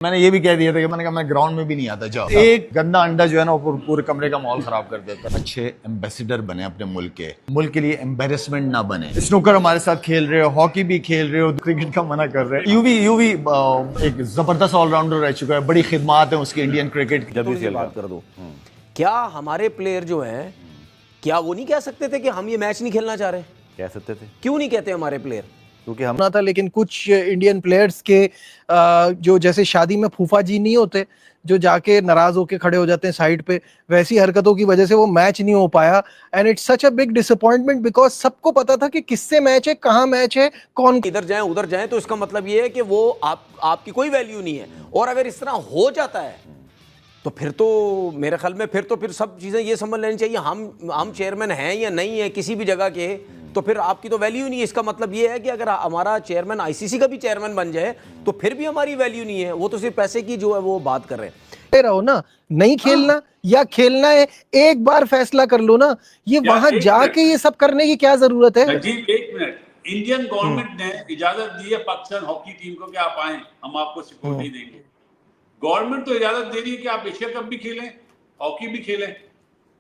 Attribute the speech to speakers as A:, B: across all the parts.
A: मैंने ये भी कह दिया था कि मैंने कहा मैं ग्राउंड में भी नहीं आता। जाओ, एक गंदा अंडा जो है ना वो पूरे कमरे का माहौल खराब कर देता है। अच्छे एम्बेसडर बने अपने मुल्क के लिए एम्बेरसमेंट ना बने। स्नूकर हमारे साथ खेल रहे हो, हॉकी भी खेल रहे हो, क्रिकेट का मना कर रहे हो। यूवी एक जबरदस्त ऑलराउंडर रह चुका है, बड़ी खिदमात है उसकी इंडियन क्रिकेट की।
B: जब भी बात कर दो, क्या हमारे प्लेयर जो हैं क्या वो नहीं कह सकते थे कि हम ये मैच नहीं खेलना चाह रहे?
C: कह सकते थे।
B: क्यों नहीं कहते हमारे प्लेयर?
C: क्योंकि हम
D: ना था, लेकिन कुछ इंडियन प्लेयर्स के जो जैसे शादी में फूफा जी नहीं होते जो जाके नाराज होके खड़े हो जाते हैं साइड पे, वैसी हरकतों की वजह से वो मैच नहीं हो पाया। And it's such a big disappointment because सबको पता था कि किससे मैच है, कहाँ मैच है, कौन
B: इधर जाएं उधर जाएं, तो इसका मतलब ये है कि वो आपकी कोई वैल्यू नहीं है। और अगर इस तरह हो जाता है तो फिर तो मेरे ख्याल में फिर सब चीज़ें ये समझ लेनी चाहिए, हम चेयरमैन हैं या नहीं है किसी भी जगह के, तो फिर आपकी तो वैल्यू नहीं है। इसका मतलब ये है कि अगर हमारा चेयरमैन आईसीसी का भी चेयरमैन बन जाए तो फिर भी हमारी वैल्यू नहीं है। वो तो सिर्फ पैसे की जो है वो बात कर रहे हैं।
D: रहो ना, नहीं खेलना या खेलना है, एक बार फैसला कर लो ना। ये वहां जाके ये सब करने की क्या जरूरत है?
E: जी एक मिनट, इंडियन गवर्नमेंट ने इजाजत दी है पाकिस्तान हॉकी टीम को कि आप आए, हम आपको सिक्योरिटी देंगे। गवर्नमेंट तो इजाजत दे रही है कि आप एशिया कप भी खेलें, हॉकी भी खेलें,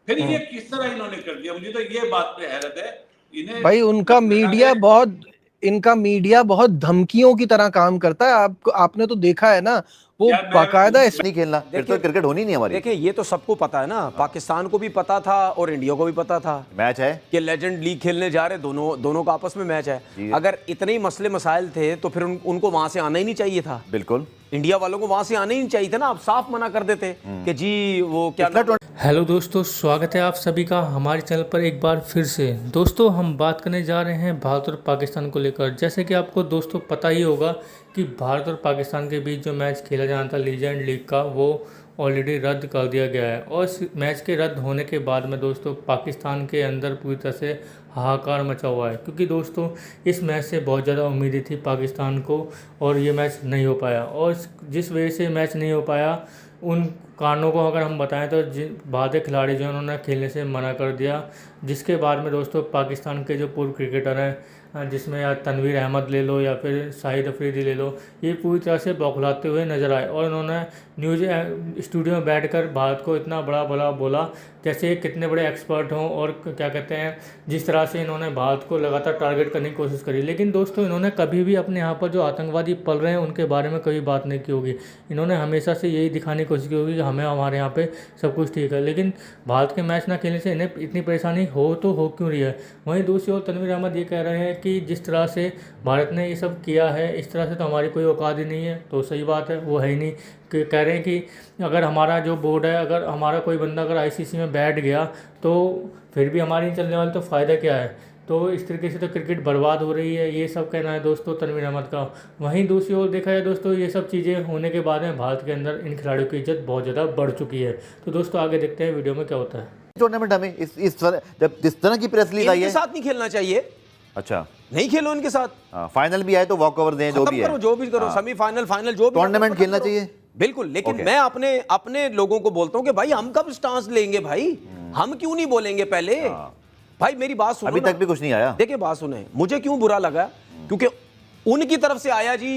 E: फिर ये किस तरह इन्होंने कर दिया? मुझे तो ये बात पे हैरत है इन्हें।
D: भाई इनका मीडिया बहुत धमकियों की तरह काम करता है। आपने तो देखा है ना, वो बाकायदा
C: नहीं खेलना, फिर तो क्रिकेट होनी नहीं हमारी।
B: देखिए ये तो सबको पता है ना, पाकिस्तान को भी पता था और इंडिया को भी पता था
C: मैच है
B: कि लेजेंड लीग खेलने जा रहे, दोनों का आपस में मैच है। अगर इतने ही मसले मसाइल थे तो फिर उनको वहां से आना ही नहीं चाहिए था।
C: बिल्कुल,
B: इंडिया वालों को वहां से आना ही नहीं चाहिए था ना। आप साफ मना कर देते कि जी वो क्या।
F: हेलो दोस्तों, स्वागत है आप सभी का हमारे चैनल पर एक बार फिर से। दोस्तों हम बात करने जा रहे हैं भारत और पाकिस्तान को लेकर। जैसे कि आपको दोस्तों पता ही होगा कि भारत और पाकिस्तान के बीच जो मैच खेला जाना था लीजेंड लीग का, वो ऑलरेडी रद्द कर दिया गया है। और इस मैच के रद्द होने के बाद में दोस्तों पाकिस्तान के अंदर पूरी तरह से हाहाकार मचा हुआ है, क्योंकि दोस्तों इस मैच से बहुत ज़्यादा उम्मीदें थी पाकिस्तान को और ये मैच नहीं हो पाया। और जिस वजह से मैच नहीं हो पाया, उन कारणों को अगर हम बताएं तो भारतीय खिलाड़ी जो उन्होंने खेलने से मना कर दिया, जिसके बाद में दोस्तों पाकिस्तान के जो पूर्व क्रिकेटर हैं, जिसमें या तनवीर अहमद ले लो या फिर शाहिद अफरीदी ले लो, ये पूरी तरह से बौखलाते हुए नजर आए। और उन्होंने न्यूज़ स्टूडियो में बैठकर भारत को इतना बड़ा बोला जैसे ये कितने बड़े एक्सपर्ट हों, और क्या कहते हैं जिस तरह से इन्होंने भारत को लगातार टारगेट करने की कोशिश करी। लेकिन दोस्तों इन्होंने कभी भी अपने यहाँ पर जो आतंकवादी पल रहे हैं उनके बारे में कभी बात नहीं की होगी। इन्होंने हमेशा से यही दिखाने की कोशिश की होगी कि हमारे यहाँ पे सब कुछ ठीक है। लेकिन भारत के मैच ना खेलने से इन्हें इतनी परेशानी हो क्यों रही है? वहीं दूसरी ओर तनवीर अहमद ये कह रहे हैं कि जिस तरह से भारत ने ये सब किया है, इस तरह से तो हमारी कोई औकात ही नहीं है। तो सही बात है, वो है ही नहीं। कह रहे हैं कि अगर हमारा जो बोर्ड है, अगर हमारा कोई बंदा अगर आईसीसी में बैठ गया तो फिर भी हमारी नहीं चलने वाली, तो फ़ायदा क्या है? तो इस तरीके से तो क्रिकेट बर्बाद हो रही है, ये सब कहना है दोस्तों तनवीर अहमद का। वहीं दूसरी ओर देखा जाए दोस्तों, ये सब चीज़ें होने के बाद में भारत के अंदर इन खिलाड़ियों की इज्जत बहुत ज़्यादा बढ़ चुकी है। तो दोस्तों आगे देखते हैं वीडियो में क्या होता है।
C: टूर्नामेंट हमें जब जिस तरह की प्रेस रिलीज आई है,
B: इनके साथ नहीं खेलना चाहिए।
C: अच्छा,
B: नहीं खेलो इनके साथ।
C: फाइनल भी आए तो वॉक ओवर दें, जो भी
B: करो, सेमीफाइनल फाइनल जो भी
C: टूर्नामेंट खेलना चाहिए।
B: बिल्कुल, लेकिन मैं अपने लोगों को बोलता हूं कि भाई हम कब स्टांस लेंगे भाई? हम क्यों नहीं बोलेंगे पहले? भाई मेरी बात सुनो,
C: अभी तक भी कुछ नहीं आया।
B: देखिए बात सुने, मुझे क्यों बुरा लगा, क्योंकि उनकी तरफ से आया जी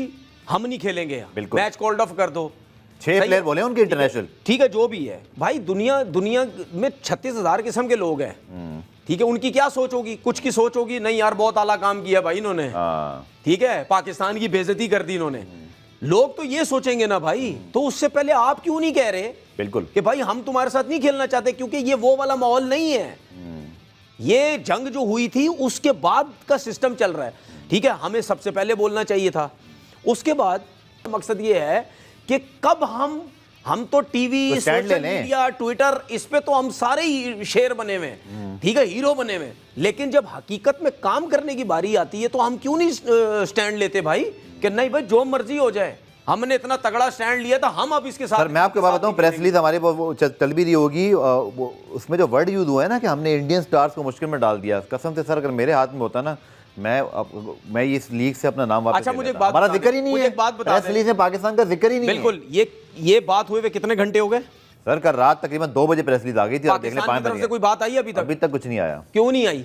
B: हम नहीं खेलेंगे, मैच कॉल्ड ऑफ कर दो।
C: 6 प्लेयर बोले उनके इंटरनेशनल,
B: ठीक है जो भी है भाई, दुनिया में 36,000 किस्म के लोग हैं। ठीक है, उनकी क्या सोच होगी? कुछ की सोच होगी नहीं यार बहुत आला काम किया भाई इन्होंने, ठीक है, पाकिस्तान की बेइज्जती कर दी इन्होंने। लोग तो ये सोचेंगे ना भाई। तो उससे पहले आप क्यों नहीं कह रहे
C: बिल्कुल
B: कि भाई हम तुम्हारे साथ नहीं खेलना चाहते? क्योंकि ये वो वाला माहौल नहीं है। ये जंग जो हुई थी उसके बाद का सिस्टम चल रहा है। ठीक है, हमें सबसे पहले बोलना चाहिए था। उसके बाद मकसद ये है कि कब हम तो टीवी, सोशल मीडिया, ट्विटर, इस पे तो हम सारे ही शेर बने हुए, ठीक है, हीरो बने हुए। लेकिन जब हकीकत में काम करने की बारी आती है तो हम क्यों नहीं स्टैंड लेते भाई कि नहीं भाई जो मर्जी हो जाए, हमने इतना तगड़ा स्टैंड लिया था, हम अब इसके साथ।
C: सर मैं आपको बात बताऊं, प्रेस रिलीज हमारे वो चल भी रही होगी, उसमें जो वर्ड यूज हुआ है ना कि हमने इंडियन स्टार्स को मुश्किल में डाल दिया, कसम से सर अगर मेरे हाथ में होता ना, मैं इस लीग से अपना नाम वापस।
B: अच्छा मुझे
C: हमारा जिक्र ही नहीं है, प्रेस रिलीज में पाकिस्तान का जिक्र ही नहीं है।
B: बिल्कुल, ये बात हुए कितने घंटे हो गए
C: सर? कल रात तकरीबन 2 बजे प्रेस रिलीज आ गई थी।
B: पाकिस्तान की तरफ से कोई बात आई अभी तक?
C: अभी तक कुछ नहीं आया।
B: क्यों नहीं आई?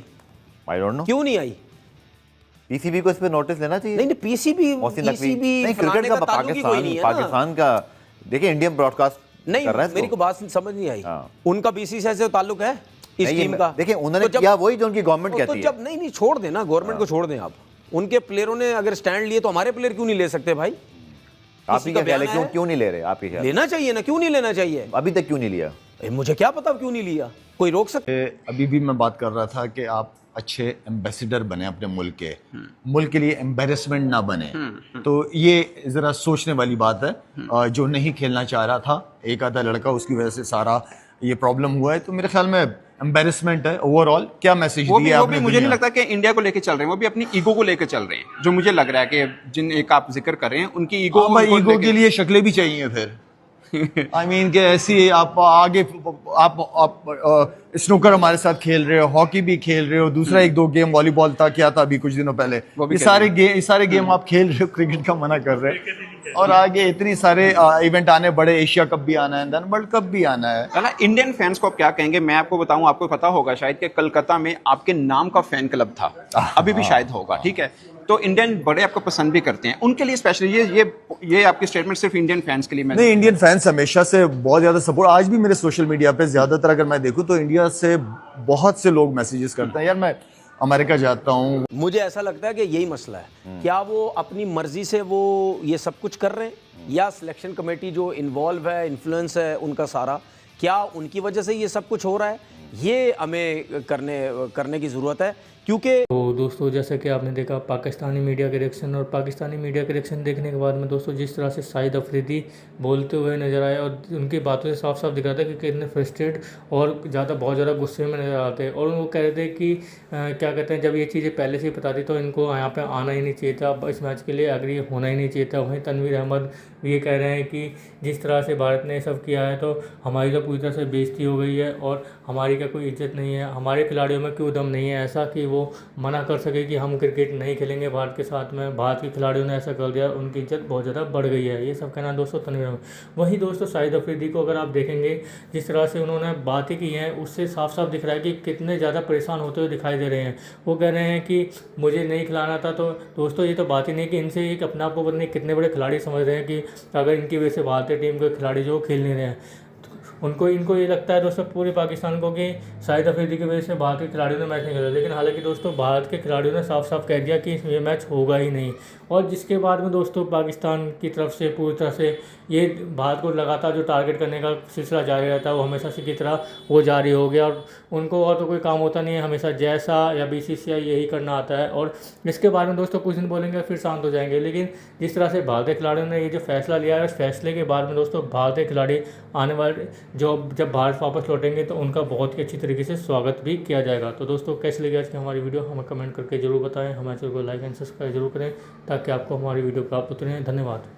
C: आई डोंट नो
B: क्यों नहीं आई?
C: पीसीबी को इस पे नोटिस लेना चाहिए।
B: नहीं नहीं, पीसीबी
C: मोहसिन नकवी
B: नहीं,
C: क्रिकेट का पाकिस्तान का देखिए इंडियन ब्रॉडकास्ट
B: नहीं,
C: कर रहा है
B: मेरी को बात समझ नहीं आई।
C: हाँ।
B: उनका बीसीसीआई से ताल्लुक है इस टीम का?
C: देखिए उन्होंने किया वही जो उनकी गवर्नमेंट
B: तो
C: कहती है।
B: जब नहीं छोड़ देना, गवर्नमेंट को छोड़ दें आप। उनके प्लेयरों ने अगर स्टैंड लिए तो हमारे प्लेयर क्यों नहीं ले सकते भाई?
C: आपकी क्या ख्याल है, क्यों नहीं ले रहे? आपकी ख्याल
B: लेना चाहिए ना, क्यों नहीं लेना चाहिए?
C: अभी तक क्यों नहीं लिया?
B: मुझे क्या पता क्यों नहीं लिया, कोई रोक सकते?
A: अभी भी मैं बात कर रहा था कि आप अच्छे एम्बेसडर बने अपने मुल्क के, मुल्क के लिए एम्बेरसमेंट ना बने। तो ये जरा सोचने वाली बात है। जो नहीं खेलना चाह रहा था, एक आधा लड़का, उसकी वजह से सारा ये प्रॉब्लम हुआ है। तो मेरे ख्याल में एम्बेरसमेंट है ओवरऑल। क्या मैसेज दिया
G: वो भी मुझे नहीं लगता कि इंडिया को लेके चल रहे हैं, वो भी अपनी ईगो को लेके चल रहे हैं। जो मुझे लग रहा है कि जिन एक आप जिक्र कर रहे हैं उनकी
A: ईगो के लिए शक्लें भी चाहिए फिर। आई मीन कि ऐसी आप आगे आप स्नूकर हमारे साथ खेल रहे हो, हॉकी भी खेल रहे हो, दूसरा एक दो गेम वॉलीबॉल था, क्या था अभी कुछ दिनों पहले, ये सारे गेम आप खेल रहे हो, क्रिकेट का मना कर रहे हैं। और आगे इतनी सारे इवेंट आने, बड़े एशिया कप भी आना है, वर्ल्ड कप भी आना है
G: ना। इंडियन फैंस को आप क्या कहेंगे? मैं आपको बताऊं, आपको पता होगा शायद कि कलकत्ता में आपके नाम का फैन क्लब था, अभी भी शायद होगा, ठीक है? तो इंडियन बड़े आपको पसंद भी करते हैं, उनके लिए स्पेशली ये आपकी स्टेटमेंट सिर्फ इंडियन फैंस के लिए
A: नहीं, इंडियन फैंस हमेशा से बहुत ज्यादा सपोर्ट, आज भी मेरे सोशल मीडिया पे ज्यादातर अगर मैं देखूं तो इंडिया से बहुत से लोग मैसेजेस करते हैं, यार मैं अमेरिका जाता हूं।
B: मुझे ऐसा लगता है कि यही मसला है, क्या वो अपनी मर्जी से वो ये सब कुछ कर रहे हैं, या सिलेक्शन कमेटी जो इन्वॉल्व है, इन्फ्लुएंस है उनका सारा, क्या उनकी वजह से ये सब कुछ हो रहा है? ये हमें करने की ज़रूरत है, क्योंकि
F: तो दोस्तों जैसा कि आपने देखा पाकिस्तानी मीडिया के रिएक्शन, और पाकिस्तानी मीडिया के रिएक्शन देखने के बाद में दोस्तों जिस तरह से शाहिद अफरीदी बोलते हुए नज़र आए, और उनकी बातों से साफ साफ दिख रहा था कि कितने फ्रस्ट्रेट और बहुत ज़्यादा गुस्से में नज़र आते। और वो कह रहे थे कि क्या कहते हैं, जब ये चीज़ें पहले से ही बता दी तो इनको यहाँ पर आना ही नहीं चाहिए था, इस मैच के लिए एग्री होना ही नहीं चाहिए था। वहीं तनवीर अहमद ये कह रहे हैं कि जिस तरह से भारत ने सब किया है तो हमारी तो पूरी तरह से बेइज्जती हो गई है, और हमारी क्या कोई इज्जत नहीं है, हमारे खिलाड़ियों में क्यों दम नहीं है ऐसा कि वो मना कर सके कि हम क्रिकेट नहीं खेलेंगे भारत के साथ में। भारत के खिलाड़ियों ने ऐसा कर दिया, उनकी इज्जत बहुत ज़्यादा बढ़ गई है। ये सब कहना दोस्तों तनवीर अहमद। वहीं दोस्तों शाहिद अफरीदी को अगर आप देखेंगे, जिस तरह से उन्होंने बातें की हैं उससे साफ साफ दिख रहा है कि कितने ज़्यादा परेशान होते हुए दिखाई दे रहे हैं। वो कह रहे हैं कि मुझे नहीं खिलाना था। तो दोस्तों ये तो बात ही नहीं कि इनसे एक अपने आप को पता नहीं कितने बड़े खिलाड़ी समझ रहे हैं कि अगर इनकी वजह से भारतीय टीम के खिलाड़ी जो खेल नहीं रहे हैं, इनको ये लगता है दोस्तों पूरे पाकिस्तान को कि शाहिद अफरीदी की वजह से भारत के खिलाड़ियों ने मैच नहीं खेला। लेकिन हालांकि दोस्तों भारत के खिलाड़ियों ने साफ साफ कह दिया कि ये मैच होगा ही नहीं। और जिसके बाद में दोस्तों पाकिस्तान की तरफ से पूरी तरह से ये भारत को लगातार जो टारगेट करने का सिलसिला जारी रहता है वो हमेशा से की तरह वो जारी हो गया, और उनको और तो कोई काम होता नहीं है, हमेशा जैसा या बीसीसीआई यही करना आता है। और इसके बारे में दोस्तों कुछ दिन बोलेंगे फिर शांत हो जाएंगे। लेकिन जिस तरह से भारतीय खिलाड़ियों ने ये जो फैसला लिया है, उस फैसले के बाद में दोस्तों भारतीय खिलाड़ी आने वाले जब भारत वापस लौटेंगे तो उनका बहुत ही अच्छी तरीके से स्वागत भी किया जाएगा। तो दोस्तों कैसी लगी आज की हमारी वीडियो हमें कमेंट करके जरूर बताएं, हमारे चैनल को लाइक एंड सब्सक्राइब जरूर करें ताकि आपको हमारी वीडियो प्राप्त होती रहे। धन्यवाद।